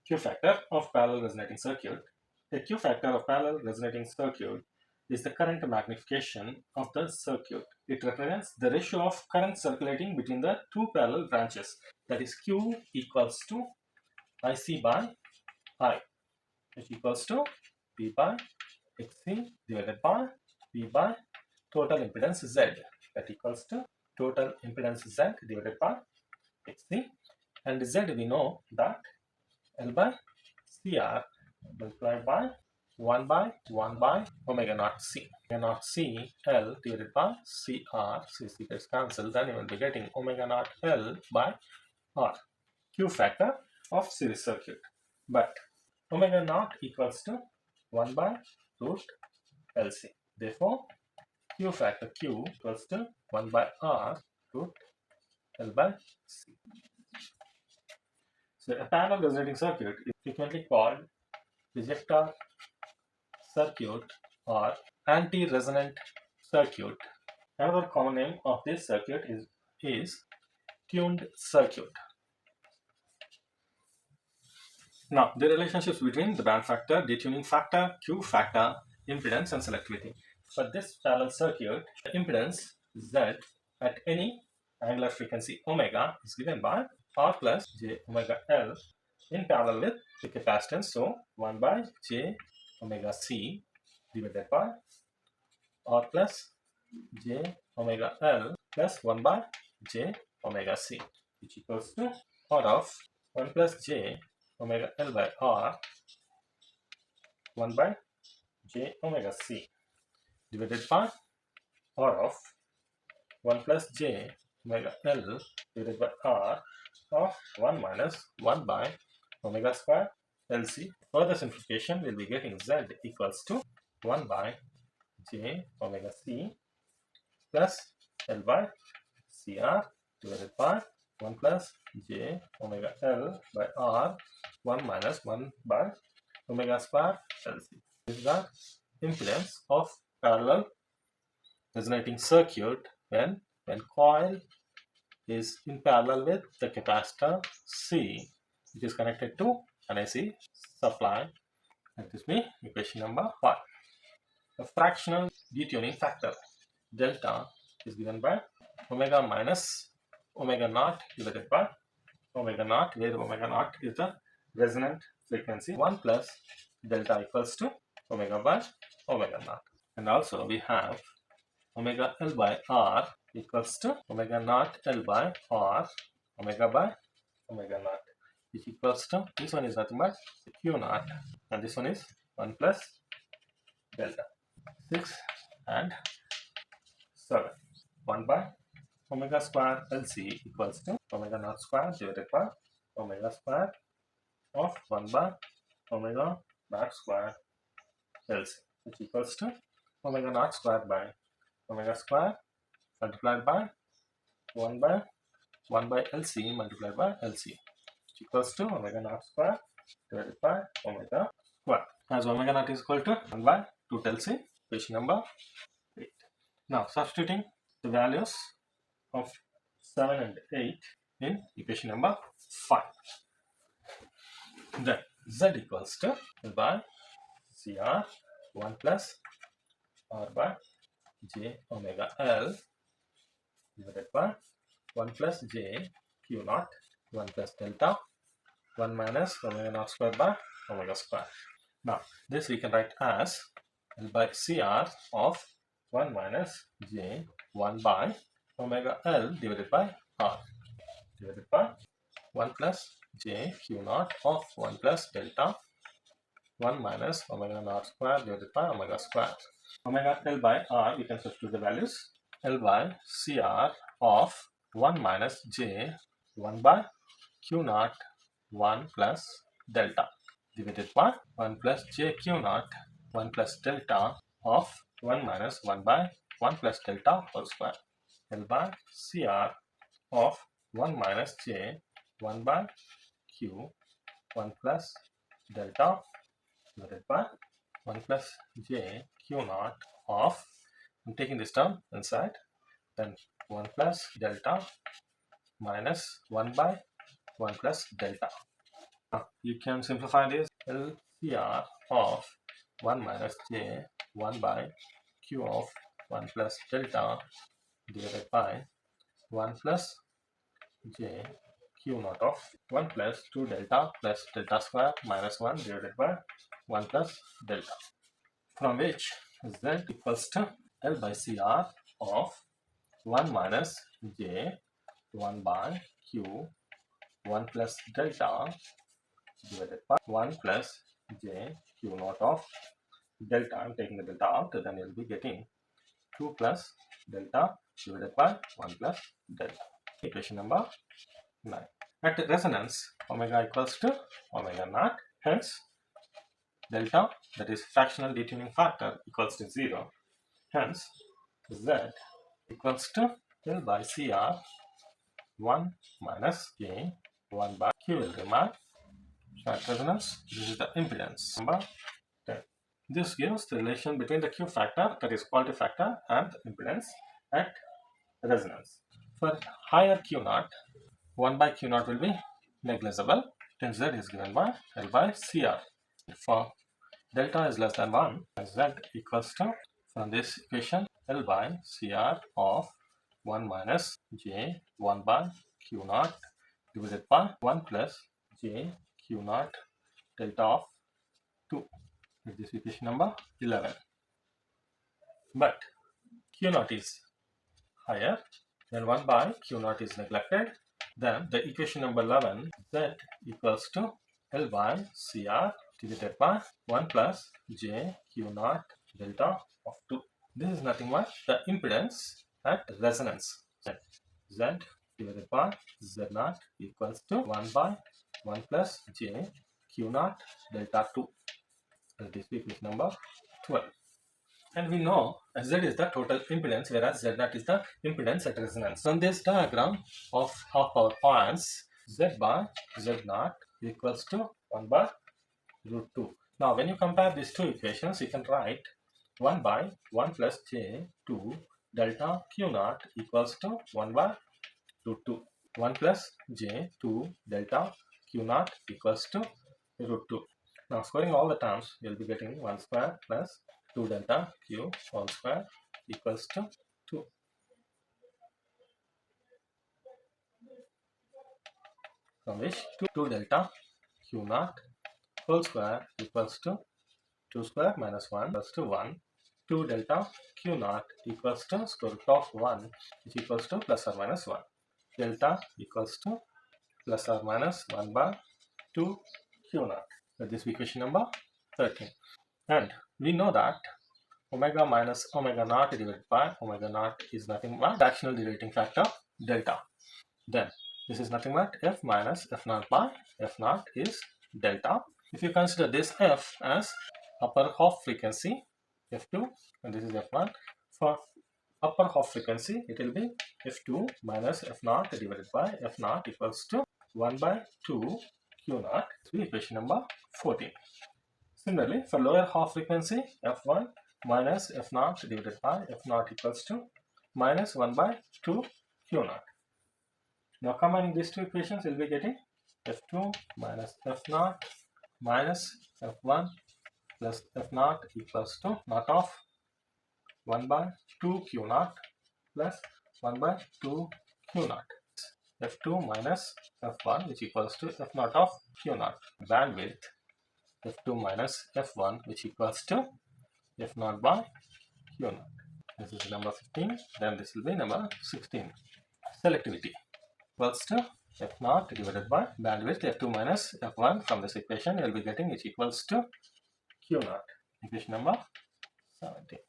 Q factor of parallel resonating circuit. The Q factor of parallel resonating circuit is the current magnification of the circuit. It represents the ratio of current circulating between the two parallel branches. That is Q equals to IC by I, which equals to P by XC divided by P by total impedance Z. That equals to total impedance Z divided by XC. And Z we know that L by CR multiplied by 1 by omega naught C. Omega naught C L divided by CR. C gets cancelled, then you will be getting omega naught L by R. Q factor of series circuit. But omega naught equals to 1 by root LC. Therefore, Q factor Q equals to 1 by R root L by C. So a parallel resonating circuit is frequently called rejector circuit or anti-resonant circuit. Another common name of this circuit is tuned circuit. Now, the relationships between the band factor, detuning factor, Q factor, impedance and selectivity. For this parallel circuit, the impedance Z at any angular frequency omega is given by R plus J omega L in parallel with the capacitance. So 1 by J omega C divided by R plus J omega L plus 1 by J omega C, which equals to R of 1 plus J omega L by R 1 by J omega C divided by R of 1 plus J omega L divided by R of 1 minus 1 by omega square LC. Further simplification, we'll be getting Z equals to 1 by J omega C plus L by CR divided by 1 plus J omega L by R 1 minus 1 by omega square LC. This is the impedance of parallel resonating circuit when coil is in parallel with the capacitor C, which is connected to an AC supply. Let this be equation number 1. The fractional detuning factor delta is given by omega minus omega naught divided by omega naught, where omega naught is the resonant frequency. 1 plus delta equals to omega by omega naught. And also we have omega L by R equals to omega naught L by R omega by omega naught, which equals to, this one is nothing but Q naught and this one is 1 plus delta. 6 and 7. 1 by omega square LC equals to omega naught square divided by omega square of 1 by omega naught square LC, which equals to omega naught square by omega square multiplied by 1 by LC multiplied by LC, which equals to omega naught square divided by omega square. As omega naught is equal to 1 by root LC, equation number 8. Now substituting the values of 7 and 8 in equation number 5. Then Z equals to L by CR 1 plus R by J omega L divided by 1 plus J Q naught 1 plus delta 1 minus omega naught square by omega square. Now this we can write as L by CR of 1 minus J 1 by omega L divided by R divided by 1 plus J Q naught of 1 plus delta 1 minus omega naught square divided by omega square. Omega L by R, we can substitute the values. L by CR of 1 minus J 1 by Q naught 1 plus delta divided by 1 plus J Q naught 1 plus delta of 1 minus 1 by 1 plus delta whole square. L by CR of 1 minus J 1 by Q 1 plus delta divided by 1 plus J Q naught of, I'm taking this term inside, then 1 plus delta minus 1 by 1 plus delta You can simplify this. LCR of 1 minus J 1 by Q of 1 plus delta divided by 1 plus J Q naught of 1 plus 2 delta plus delta square minus 1 divided by 1 plus delta, from which Z equals to L by CR of 1 minus J 1 by Q 1 plus delta divided by 1 plus J Q naught of delta. I'm taking the delta out, then you'll be getting 2 plus delta divided by 1 plus delta. Equation number 9. At resonance, omega equals to omega naught. Hence, delta, that is fractional detuning factor, equals to 0. Hence, Z equals to L by CR 1 minus J 1 by Q will remain. At resonance, this is the impedance. Number 10. This gives the relation between the Q factor, that is quality factor, and the impedance at resonance. For higher Q naught, 1 by Q naught will be negligible. Then Z is given by L by CR. For delta is less than 1, Z equals to, from this equation, L by CR of 1 minus J 1 by Q naught divided by 1 plus J Q naught delta of 2. This is equation number 11. But Q naught is higher, then 1 by Q naught is neglected. Then the equation number 11, Z equals to L by CR divided by 1 plus J Q naught delta of 2. This is nothing but the impedance at resonance. Z divided by Z naught equals to 1 by 1 plus J Q naught delta 2. And this is equation number 12. And we know Z is the total impedance, whereas Z naught is the impedance at resonance. From this diagram of half power points, Z by Z naught equals to 1 by root 2. Now, when you compare these two equations, you can write 1 by 1 plus J 2 delta Q naught equals to 1 by root 2. 1 plus J 2 delta Q naught equals to root 2. Now, squaring all the terms, you'll be getting 1 square plus 2 delta Q whole square equals to 2. From which 2 delta Q naught whole square equals to 2 square minus 1 equals to 1. 2 delta Q naught equals to square root of 1, which equals to plus or minus 1. Delta equals to plus or minus 1 by 2 Q naught. So this is equation number 13. And we know that omega minus omega naught divided by omega naught is nothing but fractional deviating factor delta. Then this is nothing but F minus F naught by F naught is delta. If you consider this F as upper half frequency F2 and this is F1, for upper half frequency it will be F2 minus F naught divided by F naught equals to 1 by 2 Q naught. So equation number 14. Similarly, for lower half frequency F1 minus F naught divided by F naught equals to minus 1 by 2 Q naught. Now combining these two equations, you'll be getting F2 minus F naught minus F1 plus F naught equals to naught of 1 by 2 Q naught plus 1 by 2 Q naught. F2 minus F1, which equals to F naught of Q naught. Bandwidth F2 minus F1, which equals to F naught by Q naught. This is number 15. Then this will be number 16. Selectivity equals to F naught divided by bandwidth F2 minus F1. From this equation, you will be getting which equals to Q naught. Equation number 17.